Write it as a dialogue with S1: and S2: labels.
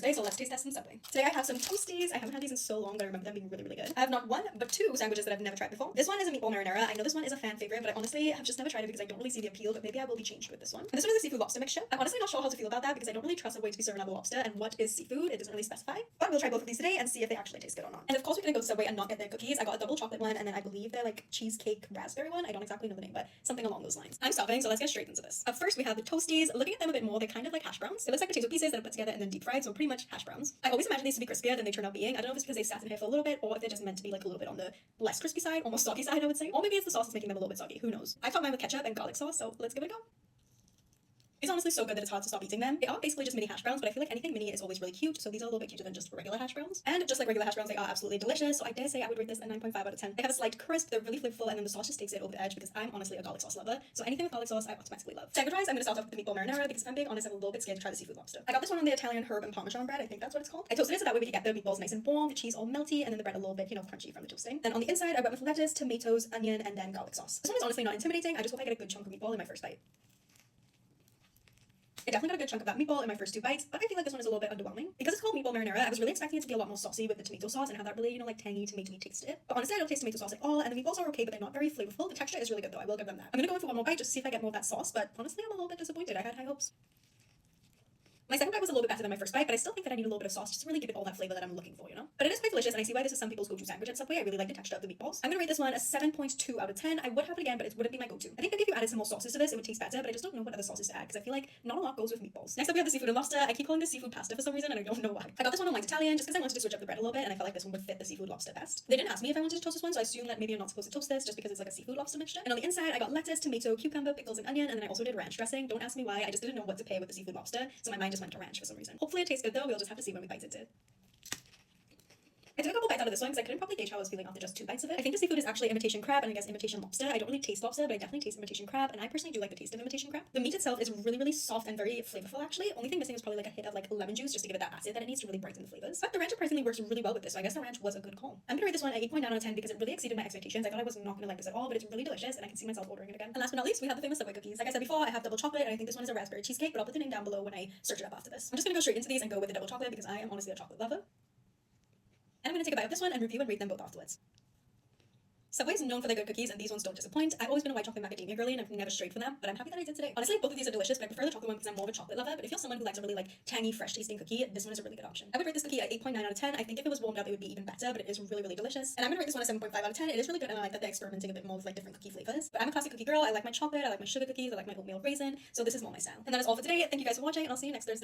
S1: Thursday, so let's taste test some Subway. Today I have some Toasties. I haven't had these in so long, but I remember them being really, really good. I have not one, but two sandwiches that I've never tried before. This one is a meatball marinara. I know this one is a fan favorite, but I honestly have just never tried it because I don't really see the appeal, but maybe I will be changed with this one. And this one is a seafood lobster mixture. I'm honestly not sure how to feel about that because I don't really trust Subway to be serving another lobster, and what is seafood, it doesn't really specify. But we'll try both of these today and see if they actually taste good or not. And of course, we're gonna go to Subway and not get their cookies. I got a double chocolate one, and then I believe they're like cheesecake raspberry one. I don't exactly know the name, but something along those lines. I'm starving, so let's get straight into this. Up first, we have the Toasties. Looking at them a bit more, they're kind of like hash browns. It looks like potato pieces that are put together and then deep fried, so pretty much hash browns. I always imagine these to be crispier than they turn out being. I don't know if it's because they sat in here for a little bit, or if they're just meant to be like a little bit on the less crispy side, almost soggy side, I would say. Or maybe it's the sauce that's making them a little bit soggy. Who knows? I topped mine with ketchup and garlic sauce, so let's give it a go. It's honestly so good that it's hard to stop eating them. They are basically just mini hash browns, but I feel like anything mini is always really cute, so these are a little bit cuter than just regular hash browns. And just like regular hash browns, they are absolutely delicious, so I dare say I would rate this a 9.5 out of 10. They have a slight crisp, they're really flavorful, and then the sauce just takes it over the edge because I'm honestly a garlic sauce lover, so anything with garlic sauce I automatically love. Sandwich-wise, I'm going to start off with the meatball marinara because if I'm being honest, I'm a little bit scared to try the seafood lobster. I got this one on the Italian herb and parmesan bread, I think that's what it's called. I toasted it so that way we could get the meatballs nice and warm, the cheese all melty, and then the bread a little bit, crunchy from the toasting. Then on the inside, I went with lettuce, tomatoes, onion, and then garlic sauce. This one is honestly not intimidating, I just hope I get a good chunk of meatball in my first bite. I definitely got a good chunk of that meatball in my first two bites, but I feel like this one is a little bit underwhelming. Because it's called meatball marinara, I was really expecting it to be a lot more saucy with the tomato sauce and have that really, like tangy tomatoey taste to it. But honestly, I don't taste tomato sauce at all, and the meatballs are okay, but they're not very flavorful. The texture is really good though, I will give them that. I'm gonna go in for one more bite just to see if I get more of that sauce, but honestly, I'm a little bit disappointed. I had high hopes. My second bite was a little bit better than my first bite, but I still think that I need a little bit of sauce just to really give it all that flavor that I'm looking for, But it is quite delicious, and I see why this is some people's go-to sandwich at Subway. I really like the texture of the meatballs. I'm gonna rate this one a 7.2 out of 10. I would have it again, but it wouldn't be my go-to. I think maybe if you added some more sauces to this, it would taste better, but I just don't know what other sauces to add because I feel like not a lot goes with meatballs. Next up, we have the seafood and lobster. I keep calling this seafood pasta for some reason, and I don't know why. I got this one on Light Italian just because I wanted to switch up the bread a little bit, and I felt like this one would fit the seafood lobster best. They didn't ask me if I wanted to toast this one, so I assume that maybe I'm not supposed to toast this just because it's like a seafood lobster mixture. And on the inside, I got lettuce, tomato, cucumber, pickles, and onion, and then I also did ranch dressing. Don't ask me why. I just didn't know what to pair with the seafood lobster, so my mind just went to ranch for some reason. Hopefully it tastes good though. We'll just have to see when we bite into it. I took a couple bites out of this one because I couldn't probably gauge how I was feeling after just two bites of it. I think the seafood is actually imitation crab and I guess imitation lobster. I don't really taste lobster, but I definitely taste imitation crab, and I personally do like the taste of imitation crab. The meat itself is really, really soft and very flavorful actually. Only thing missing is probably like a hit of like lemon juice just to give it that acid that it needs to really brighten the flavors. But the ranch surprisingly works really well with this, so I guess the ranch was a good call. I'm gonna rate this one an 8.9 out of 10 because it really exceeded my expectations. I thought I was not gonna like this at all, but it's really delicious and I can see myself ordering it again. And last but not least, we have the famous Subway cookies. Like I said before, I have double chocolate and I think this one is a raspberry cheesecake, but I'll put the name down below when I search it up after this. I'm just gonna go straight into these and go with the double chocolate because I am honestly a chocolate lover. And I'm going to take a bite of this one and review and rate them both afterwards. Subway is known for their good cookies, and these ones don't disappoint. I've always been a white chocolate macadamia girly, and I've never strayed from them, but I'm happy that I did today. Honestly, both of these are delicious, but I prefer the chocolate one because I'm more of a chocolate lover. But if you're someone who likes a really like tangy, fresh tasting cookie, this one is a really good option. I would rate this cookie a 8.9 out of 10. I think if it was warmed up, it would be even better, but it is really, really delicious. And I'm going to rate this one a 7.5 out of 10. It is really good, and I like that they're experimenting a bit more with like different cookie flavors. But I'm a classic cookie girl. I like my chocolate, I like my sugar cookies, I like my oatmeal raisin, so this is more my style. And that is all for today. Thank you guys for watching, and I'll see you next Thursday.